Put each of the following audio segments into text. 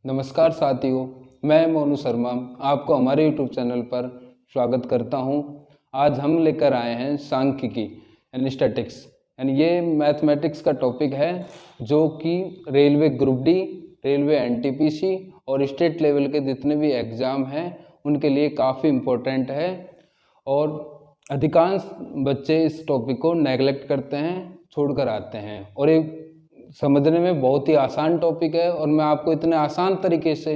नमस्कार साथियों, मैं मोनू शर्मा आपको हमारे YouTube चैनल पर स्वागत करता हूं। आज हम लेकर आए हैं सांख्यिकी यानी स्टैटिक्स यानी ये मैथमेटिक्स का टॉपिक है जो कि railway group D, railway NTPC और स्टेट लेवल के जितने भी एग्ज़ाम हैं उनके लिए काफ़ी इम्पोर्टेंट है। और अधिकांश बच्चे इस टॉपिक को नेगलेक्ट करते हैं, छोड़कर आते हैं। और ये समझने में बहुत ही आसान टॉपिक है और मैं आपको इतने आसान तरीके से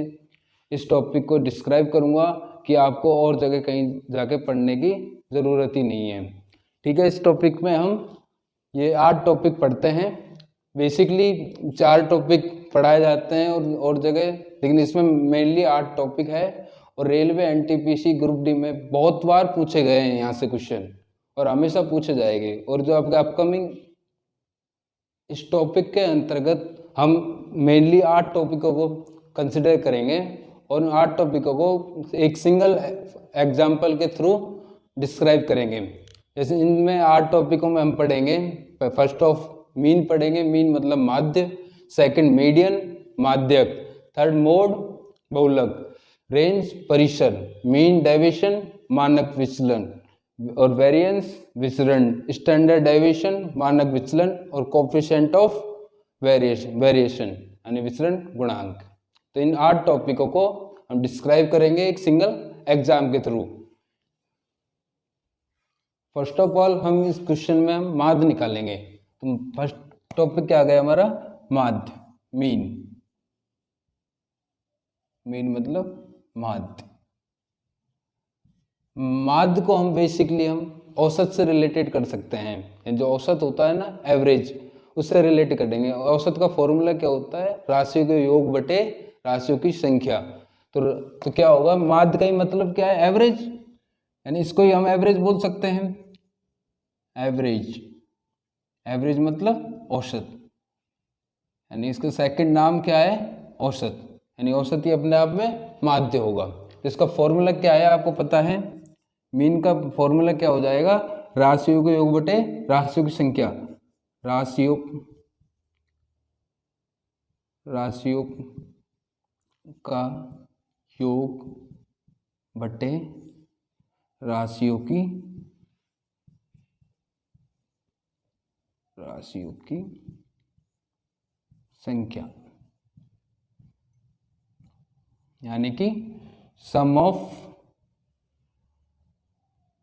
इस टॉपिक को डिस्क्राइब करूँगा कि आपको और जगह कहीं जाके पढ़ने की ज़रूरत ही नहीं है। ठीक है, इस टॉपिक में हम ये 8 टॉपिक पढ़ते हैं। बेसिकली 4 टॉपिक पढ़ाए जाते हैं और जगह, लेकिन इसमें मेनली 8 टॉपिक है। और रेलवे एनटीपीसी ग्रुप डी में बहुत बार पूछे गए हैं यहाँ से क्वेश्चन और हमेशा पूछे जाएंगे। और जो आपके अपकमिंग इस टॉपिक के अंतर्गत हम मेनली 8 टॉपिकों को कंसिडर करेंगे और उन 8 टॉपिकों को एक सिंगल एग्जाम्पल के थ्रू डिस्क्राइब करेंगे। जैसे इनमें 8 टॉपिकों में हम पढ़ेंगे, फर्स्ट ऑफ मीन पढ़ेंगे, मीन मतलब माध्य। सेकंड मीडियन, माध्यक। थर्ड मोड, बहुलक। रेंज, परिसर। मीन, डेविएशन, मानक विचलन। और वेरिएंस, विचरण। स्टैंडर्ड डेविएशन, मानक विचलन। और कोफिशिएंट ऑफ वेरिएशन यानी विचरण गुणांक। तो इन 8 टॉपिकों को हम डिस्क्राइब करेंगे एक सिंगल एग्जाम के थ्रू। फर्स्ट ऑफ ऑल हम इस क्वेश्चन में हम माध्य निकालेंगे। तो फर्स्ट टॉपिक क्या आ गया हमारा? माध्य, मीन। मीन मतलब माध्य। माध्य को हम बेसिकली हम औसत से रिलेटेड कर सकते हैं। जो औसत होता है ना, एवरेज, उससे रिलेट करेंगे। औसत का फॉर्मूला क्या होता है? राशियों के योग बटे राशियों की संख्या। तो क्या होगा? माध्य का ही मतलब क्या है? एवरेज, यानी इसको ही हम एवरेज बोल सकते हैं। एवरेज, एवरेज मतलब औसत, यानी इसका सेकंड नाम क्या है? औसत, यानी औसत ही अपने आप में माध्य होगा। तो इसका फॉर्मूला क्या है आपको पता है? मीन का फॉर्मूला क्या हो जाएगा? राशियों के योग बटे राशियों की संख्या। राशियों का योग बटे राशियों की संख्या, यानी कि sum of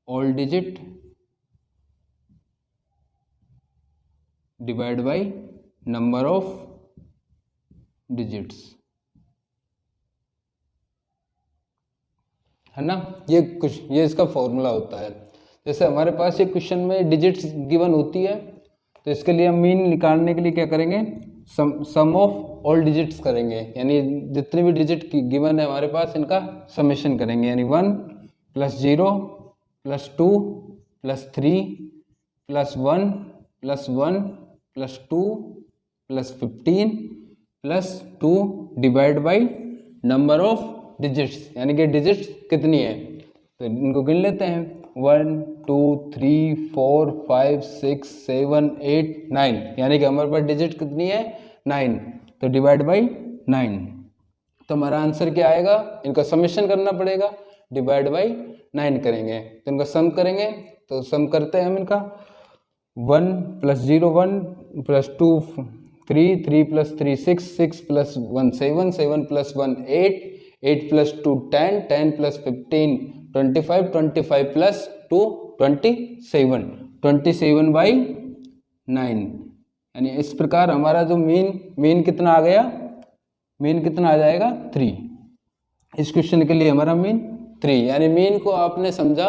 all digit divide by number of digits, है ना। ये इसका फॉर्मूला होता है। जैसे हमारे पास ये क्वेश्चन में डिजिट्स गिवन होती है, तो इसके लिए हम मीन निकालने के लिए क्या करेंगे? सम ऑफ ऑल डिजिट्स करेंगे, यानी जितने भी डिजिट गिवन है हमारे पास, इनका समेशन करेंगे। यानी 1 + 0 + 2 + 3 + 1 + 1 + 2 + 15 + 2 divide by number of digits, यानी कि डिजिट्स कितनी है। तो इनको गिन लेते हैं। 1 2 3 4 5 6 7 8 9, यानी कि हमारे पास डिजिट कितनी है? 9। तो डिवाइड बाई 9, तो हमारा आंसर क्या आएगा? इनका समेशन करना पड़ेगा, डिवाइड बाई 9 करेंगे तो इनका सम करेंगे। तो सम करते हैं हम इनका। 1 + 0 1 + 2 3 3 + 3 6 6 + 1 7 7 + 1 8 8 + 2 10 10 + 15 25 25 + 2 27 27/9, यानी इस प्रकार हमारा जो मीन कितना आ गया? मीन कितना आ जाएगा? 3। इस क्वेश्चन के लिए हमारा मीन 3, यानी मीन को आपने समझा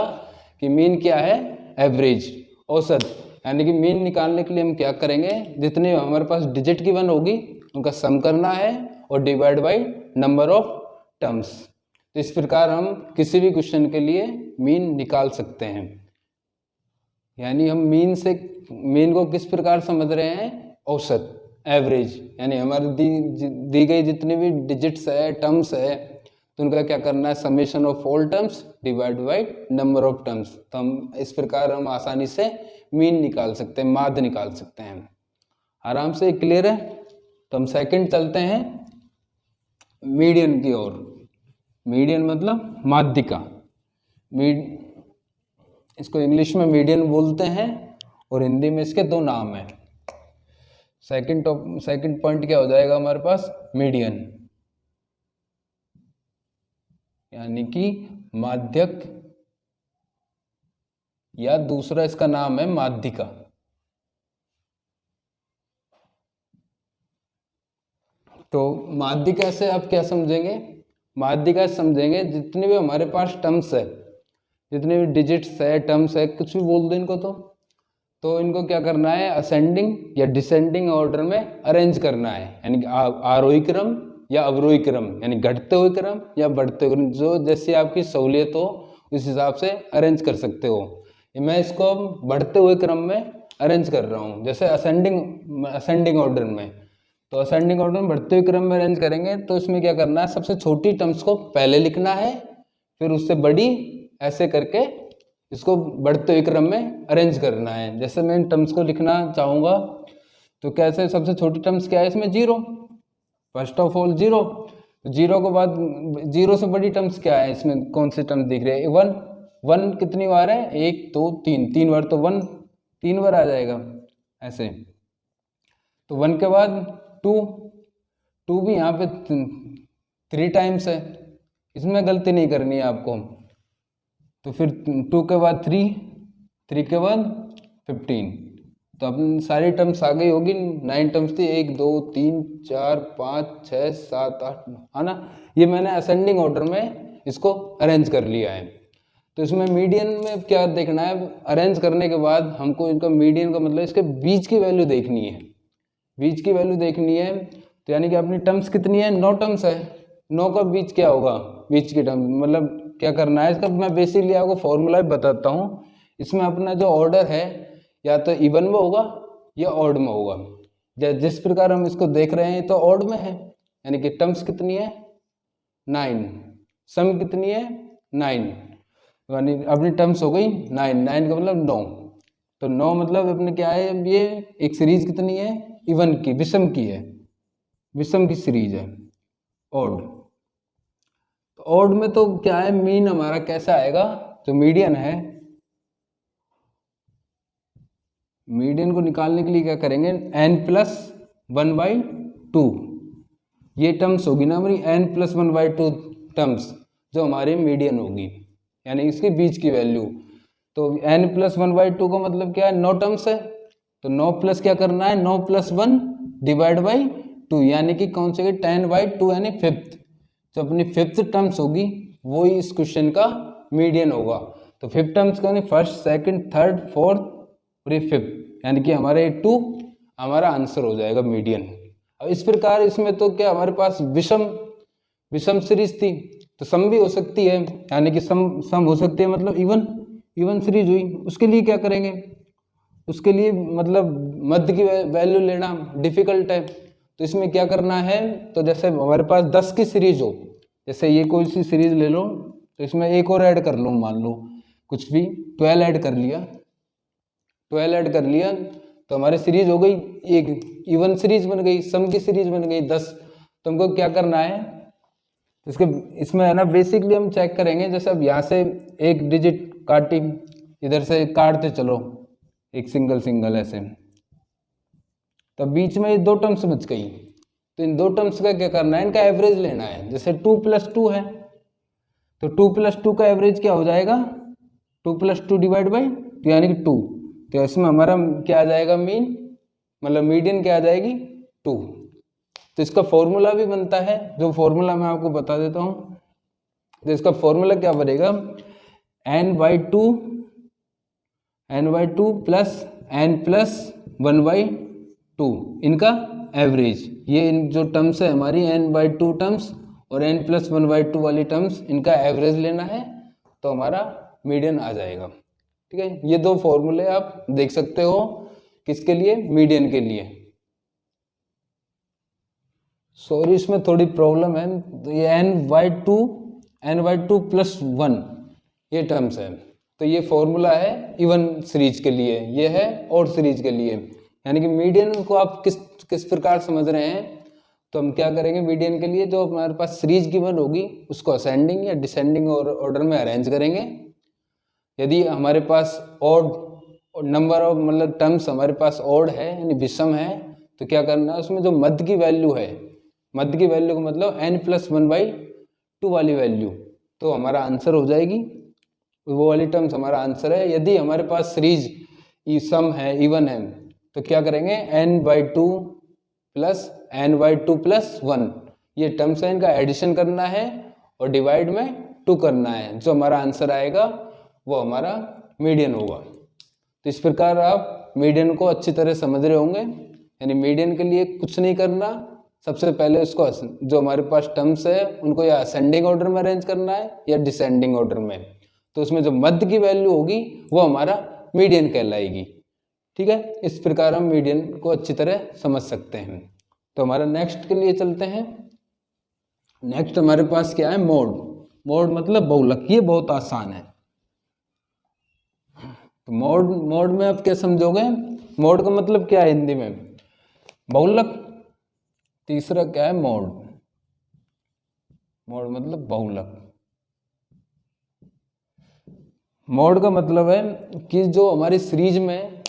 कि मीन क्या है? एवरेज, औसत। यानी कि मीन निकालने के लिए हम क्या करेंगे? जितने हमारे पास डिजिट गिवन होगी उनका सम करना है और divide by number of terms. तो इस प्रकार हम किसी भी क्वेश्चन के लिए मीन निकाल सकते हैं। यानी हम मीन को किस प्रकार समझ रहे हैं? औसत, एवरेज। यानी हमारी दी गई जितनी भी डिजिट्स है, टर्म्स है, तो उनका क्या करना है? Summation of all terms divide by number of terms. तो हम इस प्रकार हम आसानी से मीन निकाल सकते हैं, माध्य निकाल सकते हैं। आराम से क्लियर है? तो हम सेकंड चलते हैं। मीडियन की ओर। मीडियन मतलब माध्यिका। इसको इंग्लिश में मीडियन बोलते हैं और हिंदी में इसके दो नाम हैं। सेकंड पॉइंट क्या हो जाएगा हमारे पास, मीडियन, यानी कि माध्यक, या दूसरा इसका नाम है माध्यिका। तो माध्यिका से आप क्या समझेंगे, माध्यिका से समझेंगे जितने भी हमारे पास टर्म्स है, जितने भी डिजिट्स है, टर्म्स है, कुछ भी बोल दो इनको, तो इनको क्या करना है, असेंडिंग या डिसेंडिंग ऑर्डर में अरेंज करना है, यानी कि आरोही क्रम या अवरोही क्रम, यानी घटते हुए क्रम या बढ़ते हुए क्रम, जो जैसे आपकी सहूलियत हो उस हिसाब से अरेंज कर सकते हो। मैं इसको बढ़ते हुए क्रम में अरेंज कर रहा हूँ, जैसे असेंडिंग ऑर्डर में। तो असेंडिंग ऑर्डर में बढ़ते हुए क्रम में अरेंज करेंगे तो इसमें क्या करना है, सबसे छोटी टर्म्स को पहले लिखना है, फिर उससे बड़ी, ऐसे करके इसको बढ़ते हुए क्रम में अरेंज करना है। जैसे मैं इन टर्म्स को लिखना चाहूँगा तो कैसे, सबसे छोटी टर्म्स क्या है इसमें, zero, first of all zero. Zero के बाद जीरो से बड़ी टर्म्स क्या है इसमें, कौन से टर्म्स दिख रहे हैं, वन। वन कितनी बार है, एक दो तीन, तीन बार, तो वन तीन बार आ जाएगा ऐसे। तो वन के बाद टू, टू भी यहाँ पे थ्री टाइम्स है, इसमें गलती नहीं करनी है आपको। तो फिर टू के बाद थ्री, थ्री के बाद 15, तो अपनी सारी टर्म्स आ गई होगी, 9 टर्म्स थी, 1 2 3 4 5 6 7 8 है ना। ये मैंने असेंडिंग ऑर्डर में इसको अरेंज कर लिया है। तो इसमें मीडियन में क्या देखना है, अरेंज करने के बाद हमको इनका मीडियन का मतलब इसके बीच की वैल्यू देखनी है, बीच की वैल्यू देखनी है। तो यानी कि अपनी टर्म्स कितनी है, 9 टर्म्स है, 9 का बीच क्या होगा, बीच की टर्म मतलब क्या करना है इसका, मैं बेसिकली आपको फॉर्मूला भी बताता हूँ। इसमें अपना जो ऑर्डर है या तो इवन में होगा या ऑड में होगा। जिस प्रकार हम इसको देख रहे हैं तो ऑड में है, यानी कि टर्म्स कितनी है 9, सम कितनी है 9, यानी अपनी टर्म्स हो गई 9, 9 का मतलब 9। तो 9 मतलब अपने क्या है, अब ये एक सीरीज कितनी है, इवन की, विषम की है, विषम की सीरीज है ऑड। तो ऑड में तो क्या है, मीन हमारा कैसा आएगा, जो मीडियन है, मीडियन को निकालने के लिए क्या करेंगे, n+1/2, ये टर्म्स होगी ना हमारी n+1/2 टर्म्स, जो हमारी मीडियन होगी, यानी इसके बीच की वैल्यू। तो n+1/2 का मतलब क्या है, 9 टर्म्स है, तो 9 प्लस क्या करना है, 9 + 1 / 2, यानी कि कौन से 10/2, यानी फिफ्थ। जो अपनी फिफ्थ टर्म्स होगी वो ही इस क्वेश्चन का मीडियन होगा। तो फिफ्थ टर्म्स का फर्स्ट, सेकंड, थर्ड, फोर्थ और ये फिफ्थ, यानी कि हमारे 2 हमारा आंसर हो जाएगा मीडियन। अब इस प्रकार इसमें तो क्या हमारे पास विषम सीरीज थी, तो सम भी हो सकती है, यानी कि सम हो सकती है, मतलब इवन सीरीज हुई। उसके लिए क्या करेंगे, उसके लिए मतलब मध्य की वैल्यू लेना डिफिकल्ट है। तो इसमें क्या करना है, तो जैसे हमारे पास 10 की सीरीज हो, जैसे ये कोई सी सीरीज ले लो, तो इसमें एक और ऐड कर लो, मान लो कुछ भी 12 ऐड कर लिया, 12 ऐड कर लिया, तो हमारी सीरीज हो गई, एक इवन सीरीज बन गई, सम की सीरीज बन गई 10। तो हमको क्या करना है, इसके इसमें है ना, बेसिकली हम चेक करेंगे, जैसे अब यहाँ से एक डिजिट काटी, इधर से काटते चलो एक सिंगल ऐसे, तो बीच में ये 2 टर्म्स बच गई। तो इन 2 टर्म्स का क्या करना है, इनका एवरेज लेना है। जैसे 2 + 2 है, तो 2 + 2 का एवरेज क्या हो जाएगा, 2 + 2 /2, यानी कि 2। तो इसमें हमारा क्या आ जाएगा, मीन मतलब मीडियन क्या आ जाएगी, 2। तो इसका फॉर्मूला भी बनता है, जो फॉर्मूला मैं आपको बता देता हूँ। तो इसका फॉर्मूला क्या बनेगा, n/2 + n+1/2 इनका एवरेज। ये इन जो टर्म्स है हमारी n/2 टर्म्स और n+1/2 वाली टर्म्स, इनका एवरेज लेना है, तो हमारा मीडियन आ जाएगा। ठीक है, ये 2 फॉर्मूले आप देख सकते हो, किसके लिए, मीडियन के लिए। सॉरी इसमें थोड़ी प्रॉब्लम है, तो ये n/2 + 1 ये टर्म्स है, तो ये फॉर्मूला है इवन सीरीज के लिए, ये है ऑड सीरीज के लिए। यानी कि मीडियन को आप किस प्रकार समझ रहे हैं, तो हम क्या करेंगे, मीडियन के लिए जो हमारे पास सीरीज गिवन होगी उसको असेंडिंग या डिसेंडिंग ऑर्डर में अरेंज करेंगे। यदि हमारे पास ऑड नंबर ऑफ मतलब टर्म्स हमारे पास ऑड है यानी विषम है, तो क्या करना है, उसमें जो मध्य की वैल्यू है, मध्य की वैल्यू का मतलब n+1/2 वाली वैल्यू, तो हमारा आंसर हो जाएगी, वो वाली टर्म्स हमारा आंसर है। यदि हमारे पास सीरीज सम है, इवन है, तो क्या करेंगे, n/2 + n/2 + 1 ये टर्म्स है, इनका एडिशन करना है और डिवाइड में 2 करना है। जो हमारा आंसर आएगा वो हमारा मीडियन होगा। तो इस प्रकार आप मीडियन को अच्छी तरह समझ रहे होंगे। यानी मीडियन के लिए कुछ नहीं करना, सबसे पहले उसको जो हमारे पास टर्म्स है उनको या असेंडिंग ऑर्डर में अरेंज करना है या डिसेंडिंग ऑर्डर में। तो उसमें जो मध्य की वैल्यू होगी वो हमारा मीडियन कहलाएगी। ठीक है, इस प्रकार हम मीडियन को अच्छी तरह समझ सकते हैं। तो हमारा नेक्स्ट के लिए चलते हैं। नेक्स्ट हमारे पास क्या है, मोड। मोड मतलब बहुलक, ये बहुत आसान है। तो मोड में आप क्या समझोगे, मोड का मतलब क्या है हिंदी में, बहुलक। तीसरा क्या है, मोड। मोड मतलब बहुलक। मोड का मतलब है कि जो हमारी सीरीज में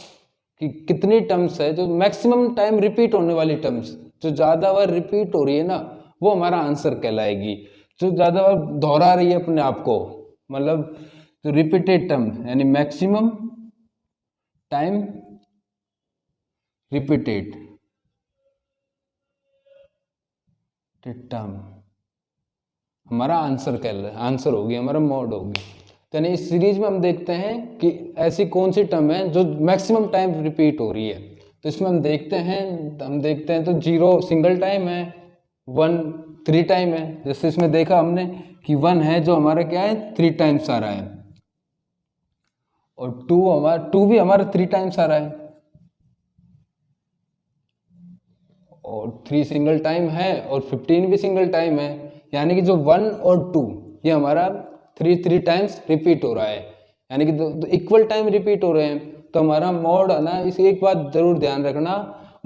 कि कितनी टर्म्स है, जो मैक्सिमम टाइम रिपीट होने वाली टर्म्स, जो ज्यादा बार रिपीट हो रही है ना, वो हमारा आंसर कहलाएगी। जो ज्यादा बार दोहरा रही है अपने आप को, मतलब जो रिपीटेड टर्म यानी मैक्सिमम टाइम रिपीटेड टर्म हमारा आंसर होगी, हमारा मोड होगी। यानी इस सीरीज में हम देखते हैं कि ऐसी कौन सी टर्म है जो मैक्सिमम टाइम रिपीट हो रही है। तो इसमें हम देखते हैं तो 0 सिंगल टाइम है, 1 3 टाइम है। जैसे इसमें देखा हमने कि 1 है जो हमारा क्या है, 3 टाइम्स आ रहा है, और 2 भी हमारा 3 टाइम्स आ रहा है, और 3 सिंगल टाइम है और 15 भी सिंगल टाइम है। यानी कि जो 1 और 2 ये हमारा 3 टाइम्स रिपीट हो रहा है, यानी कि दो इक्वल टाइम रिपीट हो रहे हैं। तो हमारा मोड है ना, इस एक बात जरूर ध्यान रखना,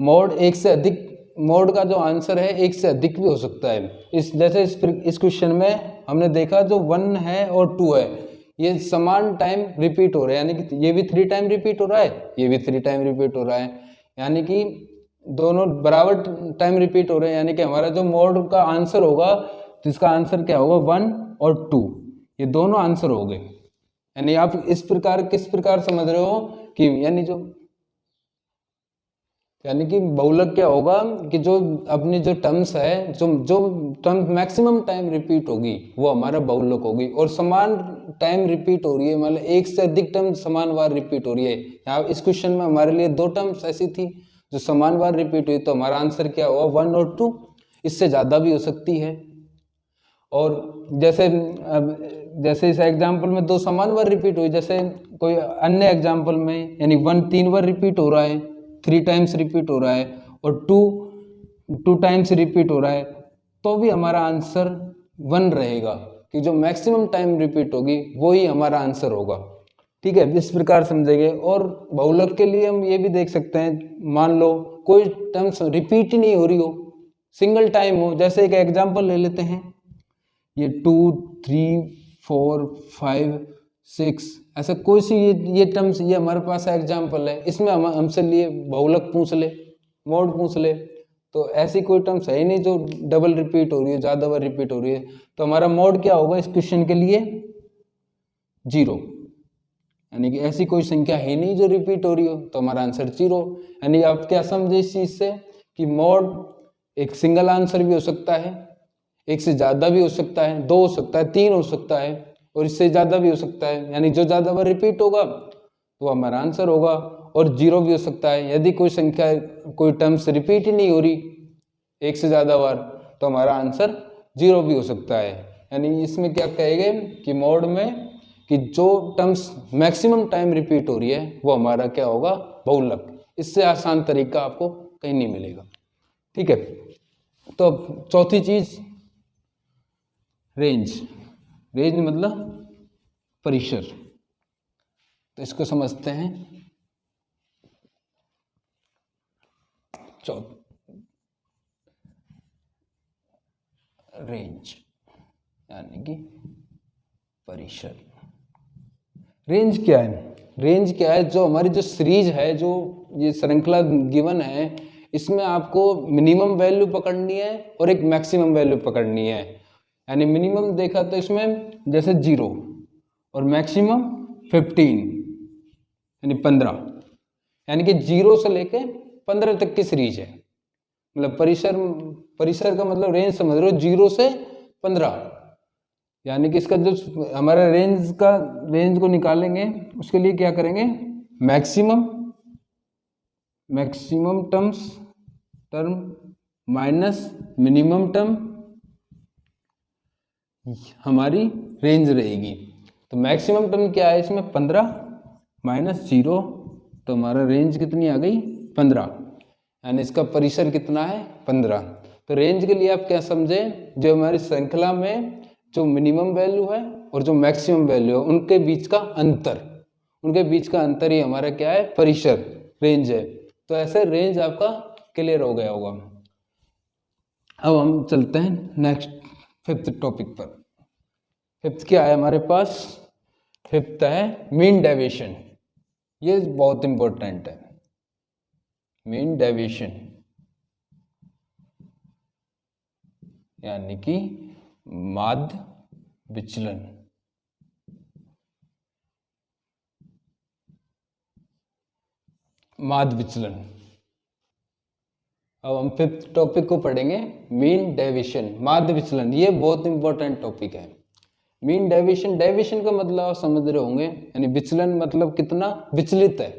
मोड एक से अधिक, मोड का जो आंसर है एक से अधिक भी हो सकता है। जैसे इस क्वेश्चन में हमने देखा जो 1 है और 2 है ये समान टाइम रिपीट हो रहे हैं, यानी कि ये भी 3 टाइम रिपीट हो रहा है, ये भी 3 टाइम रिपीट हो रहा है, यानी कि दोनों बराबर टाइम रिपीट हो रहे हैं। यानी कि हमारा जो मोड का आंसर होगा, तो इसका आंसर क्या होगा, 1 और 2 ये दोनों आंसर हो गए। यानी आप इस प्रकार किस प्रकार समझ रहे हो कि यानी कि बहुलक क्या होगा कि जो अपनी जो टर्म्स है, जो टर्म मैक्सिमम टाइम रिपीट होगी वो हमारा बहुलक होगी, और समान टाइम रिपीट हो रही है, मतलब एक से अधिक टर्म समान बार रिपीट हो रही है। यहाँ इस क्वेश्चन में हमारे लिए 2 टर्म्स ऐसी थी जो समान बार रिपीट हुई, तो हमारा आंसर क्या हुआ, 1 और 2। इससे ज़्यादा भी हो सकती है। और जैसे इस एग्जाम्पल में 2 समान बार रिपीट हुई, जैसे कोई अन्य एग्जाम्पल में यानी 1 3 बार रिपीट हो रहा है, 3 टाइम्स रिपीट हो रहा है, और 2 टाइम्स रिपीट हो रहा है, तो भी हमारा आंसर 1 रहेगा, कि जो मैक्सिमम टाइम रिपीट होगी वो ही हमारा आंसर होगा। ठीक है, इस प्रकार समझेंगे। और बहुलक के लिए हम ये भी देख सकते हैं, मान लो कोई टर्म्स रिपीट ही नहीं हो रही हो, सिंगल टाइम हो। जैसे एक एग्जाम्पल ले लेते हैं, ये 2 3 4 5 6 ऐसा कोई सी ये टर्म्स, ये हमारे पास एग्जाम्पल है, इसमें हम हमसे लिए बहुलक पूछ ले, मोड पूछ ले, तो ऐसी कोई टर्म्स है ही नहीं जो डबल रिपीट हो रही है, ज़्यादा बार रिपीट हो रही है। तो हमारा मोड क्या होगा इस क्वेश्चन के लिए, 0। यानी कि ऐसी कोई संख्या है नहीं जो रिपीट हो रही हो, तो हमारा आंसर 0। यानी आप क्या समझे इस चीज से कि मोड एक सिंगल आंसर भी हो सकता है, एक से ज्यादा भी हो सकता है, 2 हो सकता है, 3 हो सकता है, और इससे ज्यादा भी हो सकता है। यानी जो ज्यादा बार रिपीट होगा तो हमारा आंसर होगा, और 0 भी हो सकता है। यदि कोई संख्या, कोई टर्म्स रिपीट ही नहीं हो रही एक से ज्यादा बार, तो हमारा आंसर 0 भी हो सकता है। यानी इसमें क्या कहेंगे कि मोड में कि जो टर्म्स मैक्सिमम टाइम रिपीट हो रही है वो हमारा क्या होगा, बहुलक। इससे आसान तरीका आपको कहीं नहीं मिलेगा। ठीक है, तो अब चौथी चीज, रेंज। रेंज मतलब परिसर। तो इसको समझते हैं। रेंज यानी कि परिसर। रेंज क्या है? रेंज क्या है? जो हमारी जो सीरीज है, जो ये श्रृंखला गिवन है, इसमें आपको मिनिमम वैल्यू पकड़नी है और एक मैक्सिमम वैल्यू पकड़नी है। यानी मिनिमम देखा तो इसमें जैसे 0 और मैक्सिमम 15 यानी 15, यानी कि 0 से लेके 15 तक की सीरीज है। मतलब परिसर का मतलब रेंज समझ रहे हो, 0 से 15, यानी कि इसका जो हमारा रेंज को निकालेंगे उसके लिए क्या करेंगे, maximum term minus minimum term हमारी रेंज रहेगी। तो मैक्सिमम टर्म क्या है इसमें, 15 माइनस 0, तो हमारा रेंज कितनी आ गई, 15, यानी इसका परिसर कितना है, 15। तो रेंज के लिए आप क्या समझे, जो हमारी श्रृंखला में जो मिनिमम वैल्यू है और जो मैक्सिमम वैल्यू है उनके बीच का अंतर ही हमारा क्या है, परिसर, रेंज है। तो ऐसे रेंज आपका क्लियर हो गया होगा। अब हम चलते हैं नेक्स्ट 5th टॉपिक पर। 5th क्या है हमारे पास, 5th है मीन डेविएशन। ये बहुत इंपॉर्टेंट है, मीन डेविएशन यानी कि माध्य विचलन। माध्य विचलन। अब हम 5th टॉपिक को पढ़ेंगे, मीन डेविएशन, माध्य विचलन। ये बहुत इंपॉर्टेंट टॉपिक है। मीन डेविएशन का मतलब आप समझ रहे होंगे, यानी विचलन मतलब कितना विचलित है।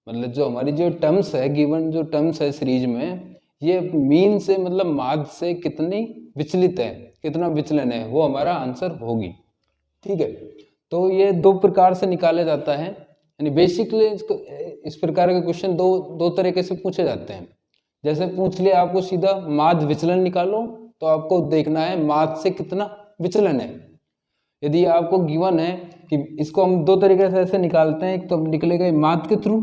मतलब जो हमारी जो टर्म्स है, गिवन जो टर्म्स है सीरीज में, ये मीन से मतलब माध्य से कितनी विचलित है, कितना विचलन है, वो हमारा आंसर होगी। ठीक है, तो ये 2 प्रकार से निकाला जाता है। यानी बेसिकली इस प्रकार के क्वेश्चन दो तरीके से पूछे जाते हैं। जैसे पूछ लिया आपको सीधा माध्य विचलन निकालो, तो आपको देखना है माध्य से कितना विचलन है। यदि आपको गिवन है कि इसको हम 2 तरीके से ऐसे निकालते हैं, एक तो निकलेगा माध्य के थ्रू,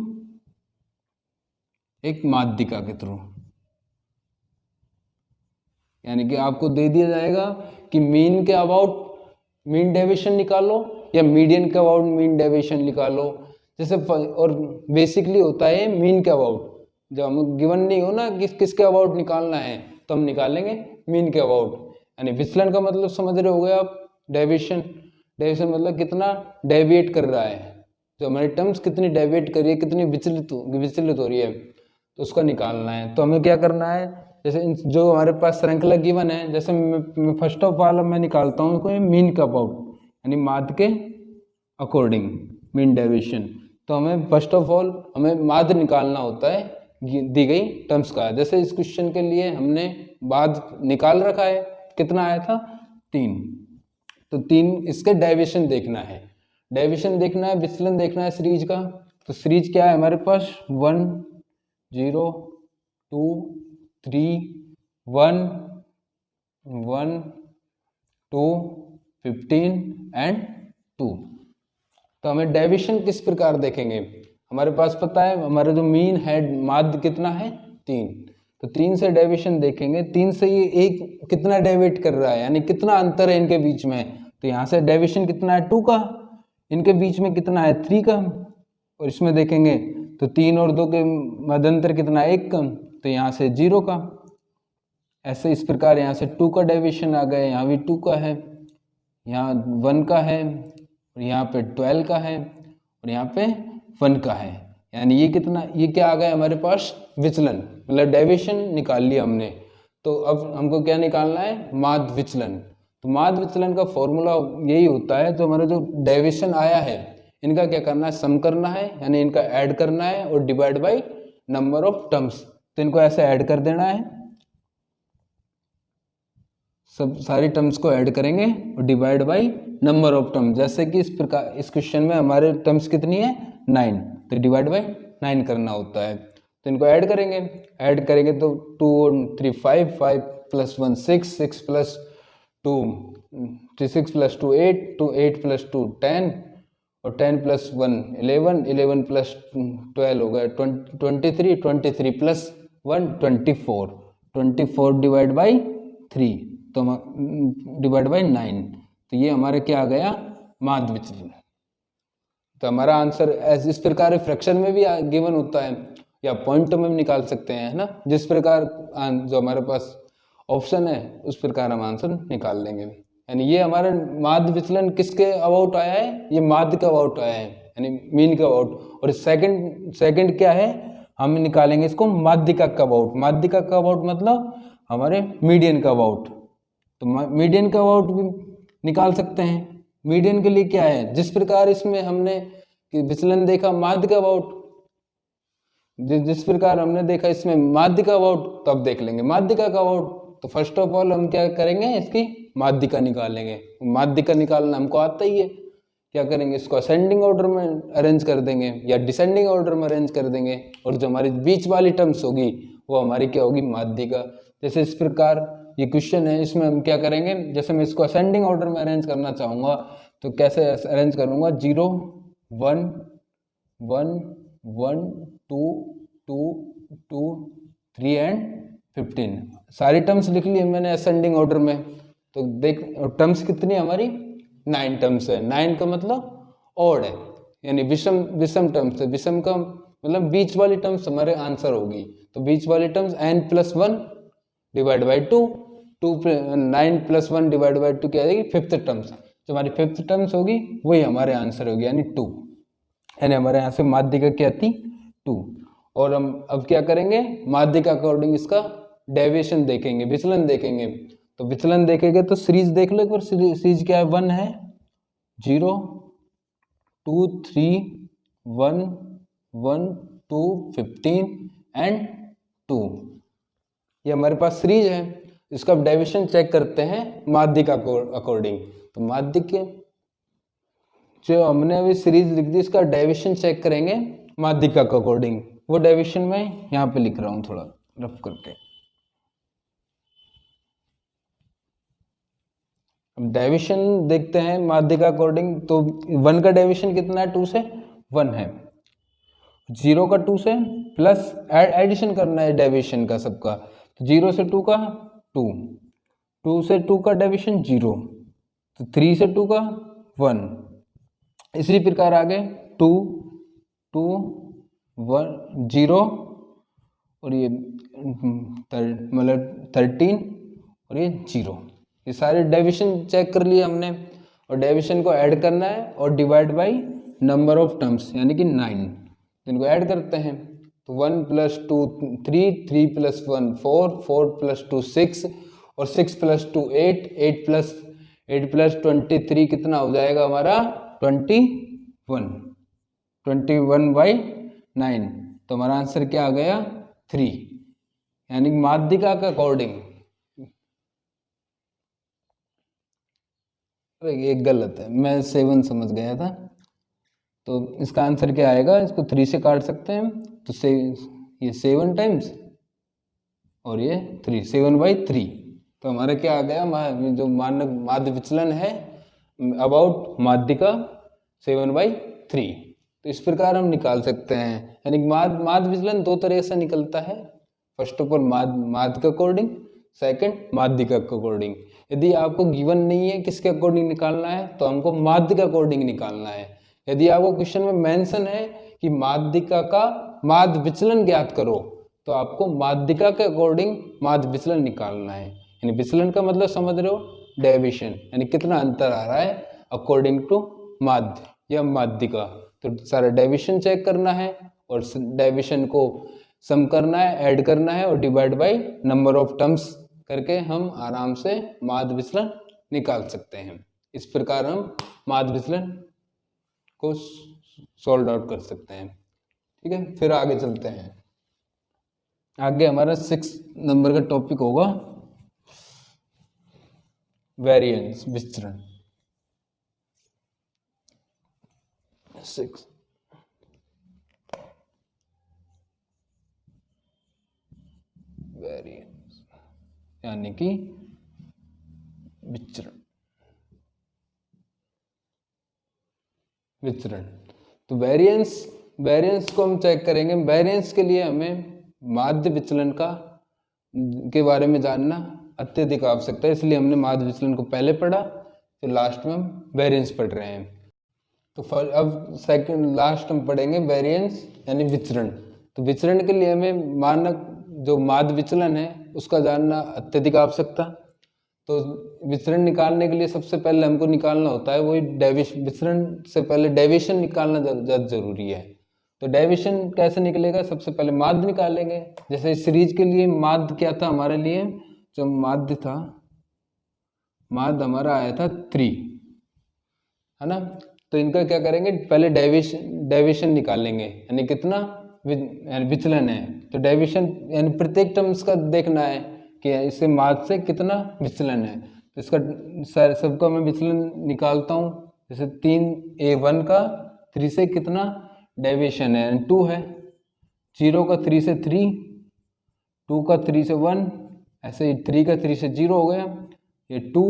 एक माध्यिका के थ्रू। यानी कि आपको दे दिया जाएगा कि मीन के अबाउट मीन डेविएशन निकालो या मीडियन के अबाउट मीन डेविएशन निकालो। जैसे और बेसिकली होता है मीन के अबाउट। जब हम गिवन नहीं हो ना किसके अबाउट निकालना है, तो हम निकालेंगे मीन के अबाउट। यानी विचलन का मतलब समझ रहे होगे आप, डेविएशन मतलब कितना डेविएट कर रहा है, जो हमारी टर्म्स कितनी डेविएट कर रही है, कितनी विचलित हो रही है, तो उसका निकालना है। तो हमें क्या करना है, जैसे जो हमारे पास श्रृंखला गिवन है, जैसे मैं फर्स्ट ऑफ ऑल मैं निकालता हूँ इसको मीन का अबाउट, यानी माध्य के अकॉर्डिंग मीन डेविएशन। तो हमें फर्स्ट ऑफ ऑल हमें माध्य निकालना होता है दी गई टर्म्स का। जैसे इस क्वेश्चन के लिए हमने माध्य निकाल रखा है, कितना आया था, 3। तो 3 इसके डेविएशन देखना है, विचलन देखना है सीरीज का। तो सीरीज क्या है हमारे पास, 1 0 2 3 1 1 2 15 एंड 2। तो हमें डेविएशन किस प्रकार देखेंगे, हमारे पास पता है हमारा जो मीन है माध्य कितना है, 3। तो 3 से डेविएशन देखेंगे, 3 से ये एक कितना डेविएट कर रहा है, यानी कितना अंतर है इनके बीच में। तो यहाँ से डेविएशन कितना है, 2 का, इनके बीच में कितना है, 3 का। और इसमें देखेंगे तो 3 और 2 के मध्यांतर कितना है, 1 का, तो यहाँ से 0 का। ऐसे इस प्रकार यहाँ से 2 का डेविएशन आ गया, यहाँ भी 2 का है, यहाँ 1 का है, और यहाँ पे 12 का है, और यहाँ पे 1 का है। यानी ये कितना, ये क्या आ गया हमारे पास, विचलन, मतलब डेविएशन निकाल लिया हमने। तो अब हमको क्या निकालना है, माध्य विचलन। तो माध्य विचलन का फॉर्मूला यही होता है, जो हमारा जो डेविएशन आया है इनका क्या करना है, सम करना है, यानी इनका ऐड करना है और divide by number of terms. तो इनको ऐसे ऐड कर देना है, सब सारी टर्म्स को ऐड करेंगे और divide by number of term. जैसे कि इस प्रकार इस क्वेश्चन में हमारे टर्म्स कितनी है, 9, तो डिवाइड बाई 9 करना होता है। तो इनको ऐड करेंगे तो 2 और 3 5 5 प्लस 1 6 6 प्लस 2 6 प्लस 2 8 2 8 प्लस 2 10 और 10 प्लस 1 11 11 प्लस 12 हो गया 23 23 प्लस 1 24 24 डिवाइड बाई 3। तो डिवाइड बाई 9, तो ये हमारा क्या आ गया, माध्य विचलन। तो हमारा आंसर इस प्रकार फ्रैक्शन में भी गिवन होता है या पॉइंट में भी निकाल सकते हैं, है ना। जिस प्रकार जो हमारे पास ऑप्शन है उस प्रकार हम आंसर निकाल लेंगे। यानी ये हमारा माध्य विचलन किसके अबाउट आया है, ये माध्य का अबाउट आया है, यानी मीन का अबाउट। और सेकंड क्या है, हम निकालेंगे इसको माध्यिका का अबाउट। माध्यिका का अबाउट मतलब हमारे मीडियन का अबाउट। तो मीडियन का अबाउट भी निकाल सकते हैं। मीडियन के लिए क्या है, जिस प्रकार इसमें हमने कि विचलन देखा माध्य का अबाउट, जिस प्रकार हमने देखा इसमें माध्य का अबाउट, तो अब देख लेंगे माध्यिका का अबाउट। तो फर्स्ट ऑफ ऑल हम क्या करेंगे, इसकी माध्यिका निकालेंगे। माध्यिका निकालना हमको आता ही है। क्या करेंगे, इसको असेंडिंग ऑर्डर में अरेंज कर देंगे या डिसेंडिंग ऑर्डर में अरेंज कर देंगे, और जो हमारी बीच वाली टर्म्स होगी वो हमारी क्या होगी, माध्यिका। जैसे इस प्रकार ये क्वेश्चन है, इसमें हम क्या करेंगे, जैसे मैं इसको असेंडिंग ऑर्डर में अरेंज करना चाहूँगा तो कैसे अरेंज करूँगा, 0 1 1 1 2 2 2 3 एंड 15 सारी टर्म्स लिख ली मैंने असेंडिंग ऑर्डर में। तो देख टर्म्स कितनी हमारी 9 टर्म्स है। 9 का मतलब ऑड है, यानी विषम टर्म्स है। विषम का मतलब बीच वाली टर्म्स हमारे आंसर होगी। तो बीच वाली terms n+1 divide by 2, 9 + 1 divide by 2 क्या आएगी, फिफ्थ टर्म्स। जो हमारी फिफ्थ टर्म्स होगी वही हमारे आंसर होगी, यानी 2। यानी हमारे यहाँ से माध्यिका क्या थी, 2। और हम अब क्या करेंगे, माध्यिका अकॉर्डिंग इसका डेविएशन देखेंगे, विचलन देखेंगे। तो विचलन देखेंगे तो सीरीज देख लो एक बार। सीरीज क्या है, 1 है, 0 2 3 1 1 2 15 एंड 2। ये हमारे पास सीरीज है। इसका डेविएशन चेक करते हैं माध्यिका अकॉर्डिंग। तो माध्यिका जो हमने अभी सीरीज लिख दी, इसका डेविएशन चेक करेंगे माध्यिका के अकॉर्डिंग। वो डेविएशन मैं यहाँ पे लिख रहा हूँ थोड़ा रफ करके। अब डेविएशन देखते हैं माध्यिका अकॉर्डिंग। तो 1 का डेविएशन कितना है, 2 से 1 है। 0 का 2 से प्लस एडिशन करना है डेविएशन का सबका। तो 0 से 2 का 2, 2 से 2 का डेविएशन 0, तो 3 से 2 का 1। इसी प्रकार आगे 2 2 1 0 और ये मतलब 13 और ये 0। ये सारे डेविएशन चेक कर लिए हमने। और डेविएशन को ऐड करना है और divide by number of terms, यानी कि 9। इनको ऐड करते हैं। तो 1 + 2 3, 3 + 1 4, 4 + 2 6 और 6 + 2 8, 8 + 23 कितना हो जाएगा हमारा, 21। 21/9। तो हमारा आंसर क्या आ गया, 3। यानी माध्यिका का अकॉर्डिंग। ये गलत है, मैं 7 समझ गया था। तो इसका आंसर क्या आएगा, इसको 3 से काट सकते हैं। तो ये 7 टाइम्स और ये 3, 7/3। तो हमारा क्या आ गया, जो मानक माध्य विचलन है अबाउट माध्यिका 7/3। तो इस प्रकार हम निकाल सकते हैं। यानी माध्य विचलन 2 तरह से निकलता है। फर्स्ट ऑफ ऑल माध्य के अकॉर्डिंग, सेकंड माध्यिका के अकॉर्डिंग। यदि आपको गिवन नहीं है किसके अकॉर्डिंग निकालना है, तो हमको माध्य के अकॉर्डिंग निकालना है। यदि आपको क्वेश्चन में मेंशन है कि माध्यिका का माध्य विचलन ज्ञात करो, तो आपको माध्यिका के अकॉर्डिंग माध्य विचलन निकालना है। यानी विचलन का मतलब समझ रहे हो, डेविएशन, यानी कितना अंतर आ रहा है अकॉर्डिंग टू माध्य या माध्यिका। तो सारा डेविएशन चेक करना है और डेविएशन को सम करना है, ऐड करना है और divide by number of terms करके हम आराम से माध्य विचलन निकाल सकते हैं। इस प्रकार हम माध्य विचलन को सॉल्व आउट कर सकते हैं। ठीक है, फिर आगे चलते हैं। आगे हमारा 6 नंबर का टॉपिक होगा वेरिएंस, विचरण। 6 वेरिएंस यानी कि विचरण। तो वेरिएंस को हम चेक करेंगे। वेरिएंस के लिए हमें माध्य विचलन के बारे में जानना अत्यधिक आवश्यकता है, इसलिए हमने माध्य विचलन को पहले पढ़ा, फिर लास्ट में हम वेरिएंस पढ़ रहे हैं। तो अब सेकंड लास्ट हम पढ़ेंगे वेरिएंस यानी विचरण। तो विचरण के लिए हमें मानक जो माध्य विचलन है उसका जानना अत्यधिक आवश्यकता। तो विचरण निकालने के लिए सबसे पहले हमको निकालना होता है वही डेविएशन। विचरण से पहले डेविएशन निकालना ज़्यादा जरूरी है। तो डेविएशन कैसे निकलेगा, सबसे पहले माध्य निकालेंगे। जैसे सीरीज के लिए माध्य क्या था हमारे लिए, जो माध्य था, माध्य हमारा आया था 3, है ना। तो इनका क्या करेंगे, पहले डेविएशन निकालेंगे, यानी कितना विचलन है। तो डेविएशन यानी प्रत्येक टर्म्स का देखना है कि इससे माध्य से कितना विचलन है। तो इसका सबका मैं विचलन निकालता हूँ। जैसे 3a1 का 3 से कितना डेविएशन है, 2 है। 0 का 3 से 3, 2 का 3 से 1, ऐसे ही 3 का 3 से 0 हो गया। ये 2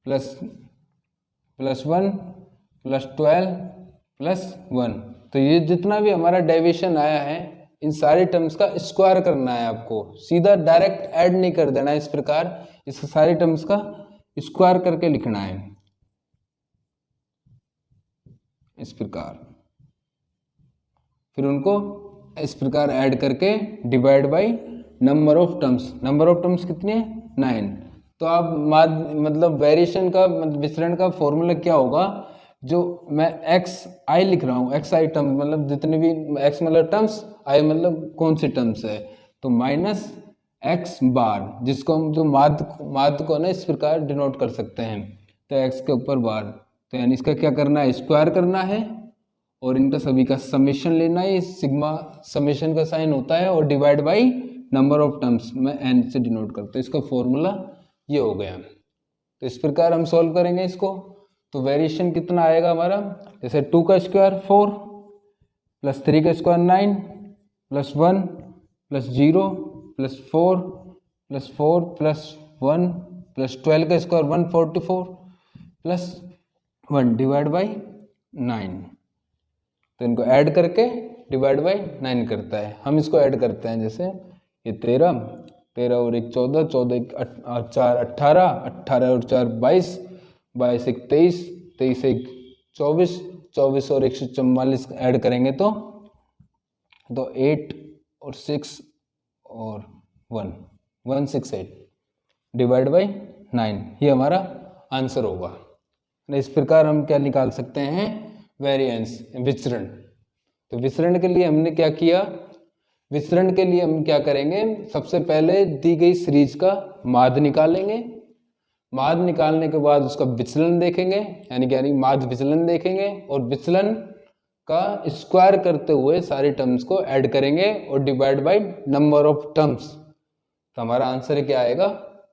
प्लस 1 प्लस 12 प्लस 1। तो ये जितना भी हमारा डेविएशन आया है इन सारे टर्म्स का स्क्वायर करना है आपको, सीधा डायरेक्ट ऐड नहीं कर देना है। इस प्रकार इस सारे टर्म्स का स्क्वायर करके लिखना है, इस प्रकार। फिर उनको इस प्रकार ऐड करके divide by number of terms. Number of terms कितने हैं, 9। तो आप मतलब वेरिएशन का विचरण का फॉर्मूला क्या होगा, जो मैं xi लिख रहा हूँ, xi टर्म मतलब जितने भी x मतलब टर्म्स, i मतलब कौन सी टर्म्स है, तो माइनस x बार, जिसको हम जो माध्य को ना इस प्रकार डिनोट कर सकते हैं। तो x के ऊपर बार, तो यानी इसका क्या करना है, स्क्वायर करना है और इनका सभी का समेशन लेना है। सिग्मा समेशन का साइन होता है और divide by number of terms में n से डिनोट करते हैं। इसका फॉर्मूला ये हो गया। तो इस प्रकार हम सॉल्व करेंगे इसको। तो वेरिएशन कितना आएगा हमारा, जैसे 2 का स्क्वायर 4 प्लस 3 का square 9 plus 1 plus 0 plus 4 plus 4 plus 1 plus 12 का स्क्वायर 144 प्लस 1 डिवाइड बाई 9। तो इनको ऐड करके डिवाइड बाई 9 करता है। हम इसको ऐड करते हैं, जैसे ये 13 और 1 14, 14 और 4 18, 18 और 4 22, 22 1 23, 23 1 24, 24 और 144 ऐड करेंगे तो 8 और 6 और 1 168 डिवाइड बाई 9, ये हमारा आंसर होगा। इस प्रकार हम क्या निकाल सकते हैं, वेरिएंस विचरण। तो विचरण के लिए हमने क्या किया, विचरण के लिए हम क्या करेंगे, सबसे पहले दी गई सीरीज का माध्य निकालेंगे। माध्य निकालने के बाद उसका विचलन देखेंगे, यानी माध्य विचलन देखेंगे और विचलन का स्क्वायर करते हुए सारे टर्म्स को ऐड करेंगे और divide by number of terms. तो हमारा आंसर क्या आएगा,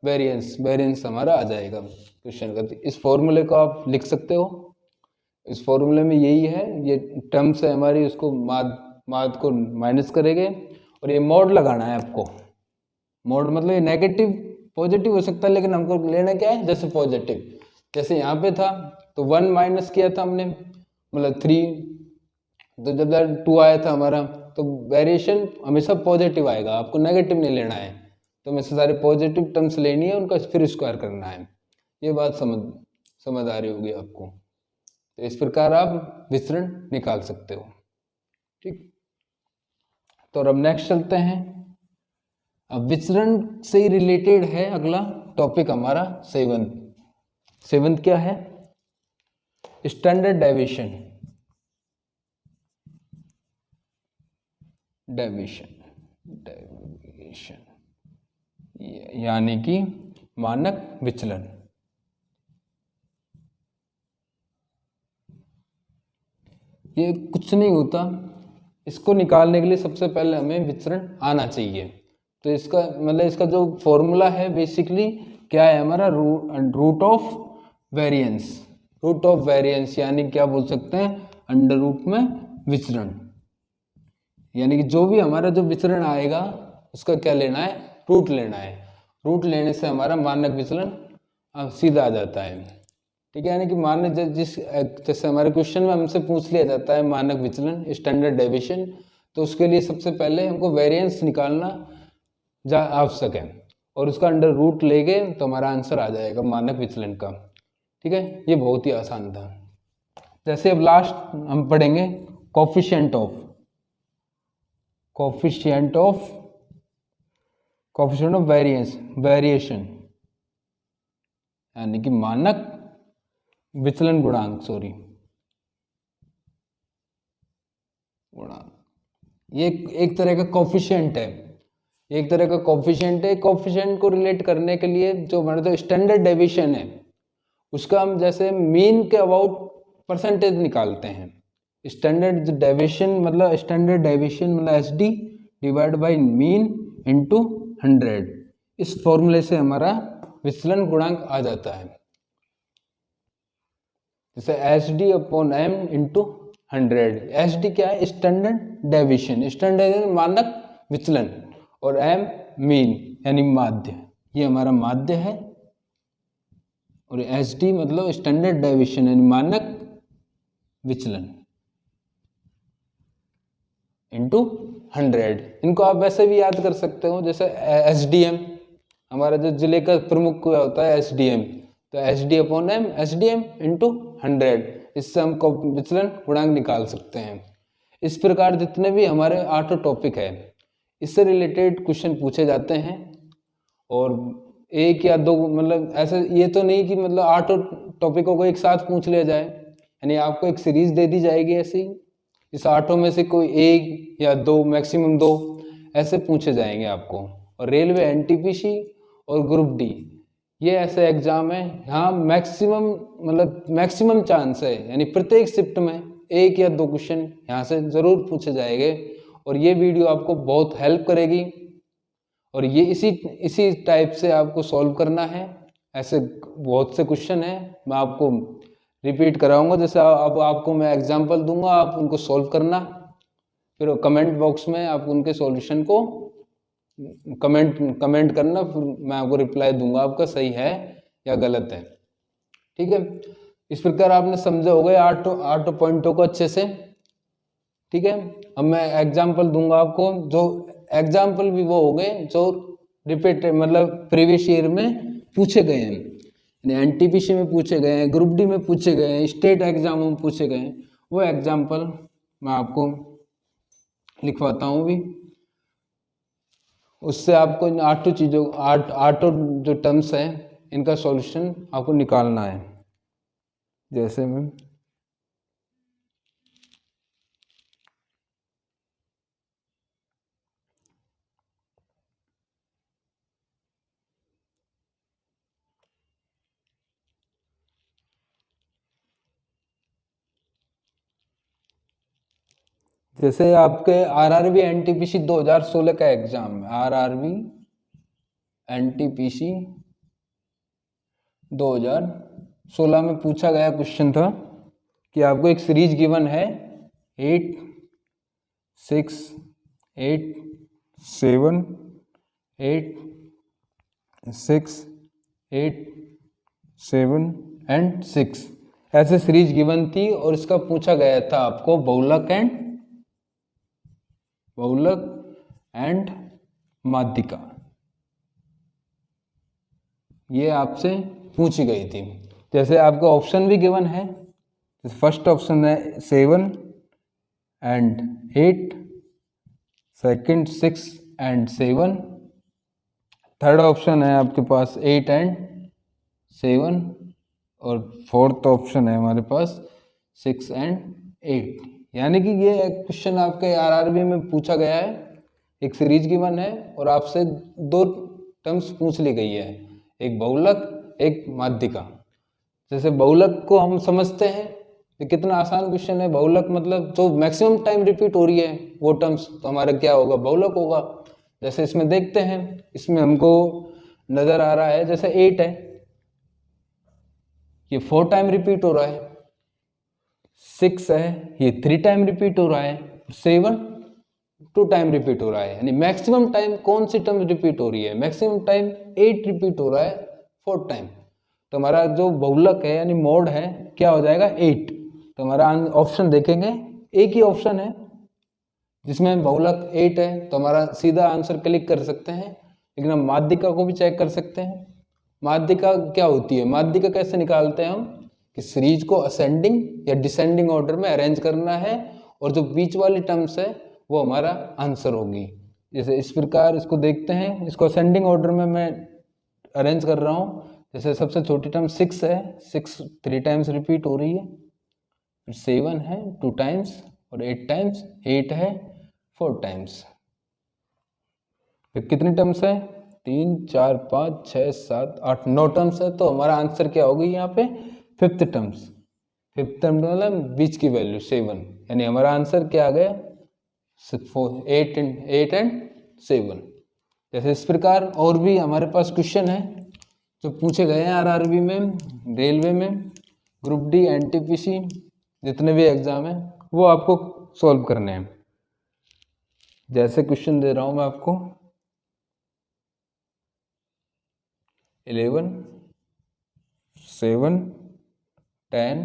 वेरिएंस। वेरिएंस हमारा आ जाएगा क्वेश्चन का। इस फॉर्मूले को आप लिख सकते हो। इस फॉर्मूले में यही है, ये टर्म्स है हमारी, उसको माध्य को माइनस करेंगे और ये मॉड लगाना है आपको। मॉड मतलब ये नेगेटिव पॉजिटिव हो सकता है, लेकिन हमको लेना क्या है, जैसे पॉजिटिव। जैसे यहाँ पे था तो 1 माइनस किया था हमने, मतलब 3, तो जब 2 आया था हमारा, तो वेरिएशन हमेशा पॉजिटिव आएगा, आपको नेगेटिव नहीं लेना है। तो हमें सारे पॉजिटिव टर्म्स लेनी है, उनका फिर स्क्वायर करना है। ये बात समझ आ रही होगी आपको। तो इस प्रकार आप विचरण निकाल सकते हो। ठीक, तो अब नेक्स्ट चलते हैं। अब विचरण से रिलेटेड है अगला टॉपिक हमारा 7th क्या है, स्टैंडर्ड डेविएशन। यानी कि मानक विचलन। ये कुछ नहीं होता, इसको निकालने के लिए सबसे पहले हमें विचरण आना चाहिए। तो इसका मतलब इसका जो फॉर्मूला है बेसिकली क्या है हमारा, root of variance. Root of variance यानी क्या बोल सकते हैं, अंडर रूट में विचरण। यानी कि जो भी हमारा जो विचरण आएगा उसका क्या लेना है, रूट लेना है। रूट लेने से हमारा मानक विचलन सीधा आ जाता है। ठीक है, यानी कि मानक जैसे हमारे क्वेश्चन में हमसे पूछ लिया जाता है मानक विचलन, स्टैंडर्ड डेविएशन, तो उसके लिए सबसे पहले हमको वेरिएंस निकालना आवश्यक है, और उसका अंडर रूट लेके तो हमारा आंसर आ जाएगा मानक विचलन का। ठीक है, ये बहुत ही आसान था। जैसे अब लास्ट हम पढ़ेंगे कोफिशिएंट ऑफ वेरिएशन, यानी कि मानक विचलन गुणांक, ये एक तरह का कोफिशिएंट है, कोफिशिएंट को रिलेट करने के लिए जो हमारा जो स्टैंडर्ड डेविएशन है उसका हम जैसे मीन के अबाउट परसेंटेज निकालते हैं। स्टैंडर्ड डेविएशन मतलब S D divide by mean into 100, इस फॉर्मूले से हमारा विचलन गुणांक आ जाता है। जैसे S D upon M into 100, S D क्या है? स्टैंडर्ड डेविएशन मानक विचलन, और एम मीन यानी माध्य, ये हमारा माध्य है, और एस डी मतलब स्टैंडर्ड डेविएशन यानी मानक विचलन इंटू 100। इनको आप वैसे भी याद कर सकते हो, जैसे एस डी एम, हमारा जो जिले का प्रमुख होता है एस डी एम, तो S D upon M, S D M into 100, इससे हम विचलन गुणांक निकाल सकते हैं। इस प्रकार जितने भी हमारे 8 टॉपिक है इससे रिलेटेड क्वेश्चन पूछे जाते हैं, और एक या दो मतलब ऐसे, ये तो नहीं कि मतलब 8 टॉपिकों को एक साथ पूछ लिया जाए, यानी आपको एक सीरीज दे दी जाएगी ऐसी, इस 8 में से कोई एक या दो, मैक्सिमम 2 ऐसे पूछे जाएंगे आपको। और रेलवे एनटीपीसी और ग्रुप डी ये ऐसे एग्जाम है, यहाँ मैक्सिमम चांस है, यानी प्रत्येक शिफ्ट में एक या दो क्वेश्चन यहाँ से जरूर पूछे जाएंगे, और ये वीडियो आपको बहुत हेल्प करेगी। और ये इसी टाइप से आपको सॉल्व करना है, ऐसे बहुत से क्वेश्चन है, मैं आपको रिपीट कराऊंगा, जैसे अब आपको मैं एग्जांपल दूंगा, आप उनको सॉल्व करना, फिर कमेंट बॉक्स में आप उनके सॉल्यूशन को कमेंट करना, फिर मैं आपको रिप्लाई दूंगा आपका सही है या गलत है। ठीक है, इस प्रकार आपने समझा होगा 8 पॉइंटों को अच्छे से। ठीक है, अब मैं एग्जांपल दूंगा आपको, जो एग्जाम्पल भी वो हो गए जो रिपीट मतलब प्रीवियस ईयर में पूछे गए हैं, एनटीपीसी में पूछे गए हैं, ग्रुप डी में पूछे गए हैं, स्टेट एग्जाम में पूछे गए हैं, वो एग्जाम्पल मैं आपको लिखवाता हूँ भी। उससे आपको इन 8 चीज़ों 8 जो टर्म्स हैं इनका सॉल्यूशन आपको निकालना है। जैसे मैं जैसे आपके आरआरबी एनटीपीसी 2016 का एग्जाम है, आरआरबी एनटीपीसी 2016 में पूछा गया क्वेश्चन था कि आपको एक सीरीज गिवन है 8, 6, 8, 7, 8, 6, 8, 7 एंड 6, ऐसे सीरीज गिवन थी, और इसका पूछा गया था आपको बहुलक एंड माध्यिका, ये आपसे पूछी गई थी। जैसे आपको ऑप्शन भी गिवन है, फर्स्ट ऑप्शन है 7 and 8, second 6 and 7, third option है आपके पास 8 एंड 7, और फोर्थ ऑप्शन है हमारे पास 6 एंड 8। यानी कि ये क्वेश्चन आपके आरआरबी में पूछा गया है, एक सीरीज गिवन है और आपसे 2 टर्म्स पूछ ली गई है, एक बहुलक एक माध्यिका। जैसे बहुलक को हम समझते हैं, ये कितना आसान क्वेश्चन है। बहुलक मतलब जो मैक्सिमम टाइम रिपीट हो रही है वो टर्म्स, तो हमारा क्या होगा? बहुलक होगा। जैसे इसमें देखते हैं, इसमें हमको नजर आ रहा है जैसे 8 है, ये 4 टाइम रिपीट हो रहा है, 6 है ये 3 टाइम रिपीट हो रहा है, 7 2 टाइम रिपीट हो रहा है। यानी मैक्सिमम टाइम कौन सी टर्म रिपीट हो रही है? मैक्सिमम टाइम 8 रिपीट हो रहा है 4 टाइम। तो हमारा जो बहुलक है यानी मोड है क्या हो जाएगा? 8। तो हमारा ऑप्शन देखेंगे, एक ही ऑप्शन है जिसमें बहुलक 8 है, तो हमारा सीधा आंसर क्लिक कर सकते हैं। लेकिन हम माध्यिका को भी चेक कर सकते हैं। माध्यिका क्या होती है, माध्यिका कैसे निकालते हैं हम कि सीरीज को असेंडिंग या डिसेंडिंग ऑर्डर में अरेंज करना है और जो बीच वाली टर्म्स है वो हमारा आंसर होगी। जैसे इस प्रकार इसको देखते हैं, इसको असेंडिंग ऑर्डर में मैं अरेंज कर रहा हूँ। जैसे सबसे छोटी टर्म 6 है, 6 3 टाइम्स रिपीट हो रही है, फिर 7 है 2 टाइम्स और 8 टाइम्स, 8 है 4 टाइम्स। फिर कितनी टर्म्स है, 3 4 5 6 7 8 9 टर्म्स है। तो हमारा आंसर क्या होगी यहाँ पे, फिफ्थ टर्म्स। फिफ्थ टर्म मतलब बीच की वैल्यू 7, यानी हमारा आंसर क्या आ गया 8 एंड 7। जैसे इस प्रकार और भी हमारे पास क्वेश्चन है जो पूछे गए हैं आरआरबी में, रेलवे में, ग्रुप डी, एनटीपीसी, जितने भी एग्जाम है वो आपको सॉल्व करने हैं। जैसे क्वेश्चन दे रहा हूं मैं आपको 11 7 10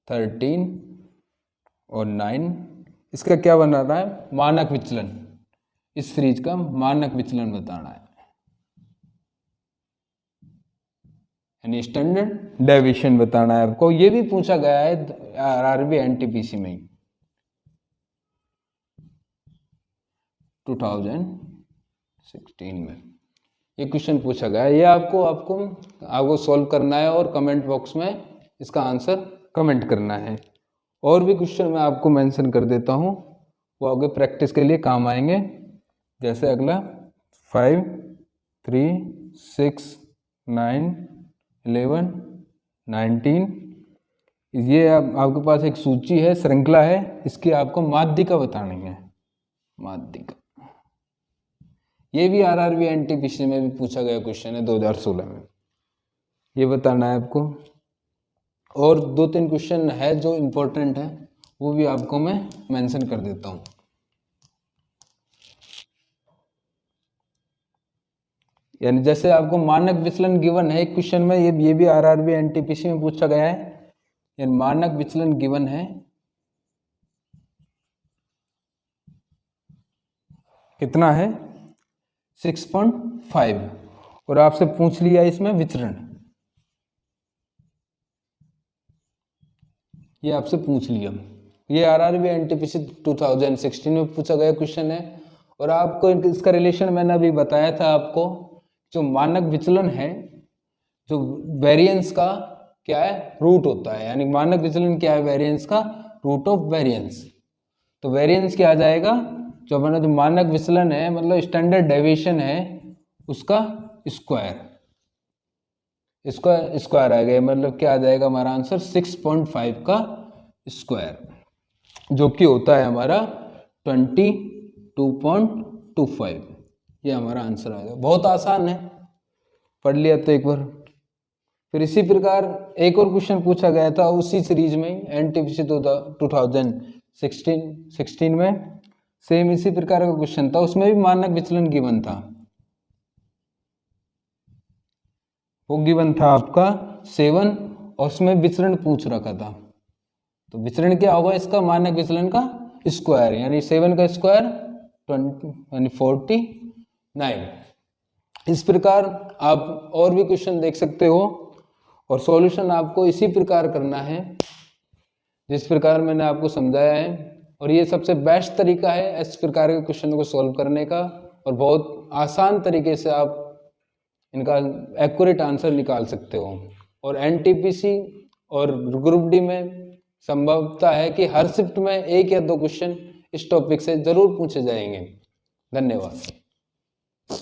13 और 9, इसका क्या बनाना है, मानक विचलन। इस सीरीज का मानक विचलन बताना है, यानी स्टैंडर्ड डेविएशन बताना है आपको। ये भी पूछा गया है आरआरबी एनटीपीसी में 2016 में ये क्वेश्चन पूछा गया है। ये आपको सॉल्व करना है और कमेंट बॉक्स में इसका आंसर कमेंट करना है। और भी क्वेश्चन मैं आपको मेंशन कर देता हूँ, वो आगे प्रैक्टिस के लिए काम आएंगे। जैसे अगला 5 3 6 9 11 19, ये आपके पास एक सूची है, श्रृंखला है, इसकी आपको माध्यिका बतानी है। माध्यिका ये भी आरआरबी एनटीपीसी में भी पूछा गया क्वेश्चन है 2016 में, ये बताना है आपको। और 2-3 क्वेश्चन है जो इम्पोर्टेंट है, वो भी आपको मैं मेंशन कर देता हूँ। यानी जैसे आपको मानक विचलन गिवन है एक क्वेश्चन में, ये भी आरआरबी एनटीपीसी में पूछा गया है। यानी मानक विचलन गिवन है कितना है 6.5, और आपसे पूछ लिया इसमें विचरण, ये आपसे पूछ लिया। ये आरआरबी एनटीपीसी 2016 में पूछा गया क्वेश्चन है। और आपको इसका रिलेशन मैंने अभी बताया था आपको, जो मानक विचलन है, जो वेरिएंस का क्या है, रूट होता है। यानी मानक विचलन क्या है, वेरिएंस का रूट ऑफ वेरिएंस। तो वेरिएंस क्या आ जाएगा, जो हमारा जो मानक विचलन है मतलब स्टैंडर्ड डेविएशन है उसका स्क्वायर, इसका स्क्वायर आ गया, मतलब क्या आ जाएगा हमारा आंसर 6.5 का स्क्वायर, जो कि होता है हमारा 22.25। ये हमारा आंसर आएगा। बहुत आसान है, पढ़ लिया तो एक बार। फिर इसी प्रकार एक और क्वेश्चन पूछा गया था उसी सीरीज में एनटीपीसी 2016 में, सेम इसी प्रकार का क्वेश्चन था, उसमें भी मानक विचलन गिवन था। वो गिवन था आपका 7 और उसमें विचरण पूछ रखा था। तो विचरण क्या होगा इसका, मानक विचलन का स्क्वायर, यानी 7 का स्क्वायर 49। इस प्रकार आप और भी क्वेश्चन देख सकते हो और सॉल्यूशन आपको इसी प्रकार करना है जिस प्रकार मैंने आपको समझाया है। और ये सबसे बेस्ट तरीका है इस प्रकार के क्वेश्चन को सॉल्व करने का, और बहुत आसान तरीके से आप इनका एक्यूरेट आंसर निकाल सकते हो। और एनटीपीसी और ग्रुप डी में संभवता है कि हर शिफ्ट में 1 या 2 क्वेश्चन इस टॉपिक से जरूर पूछे जाएंगे। धन्यवाद।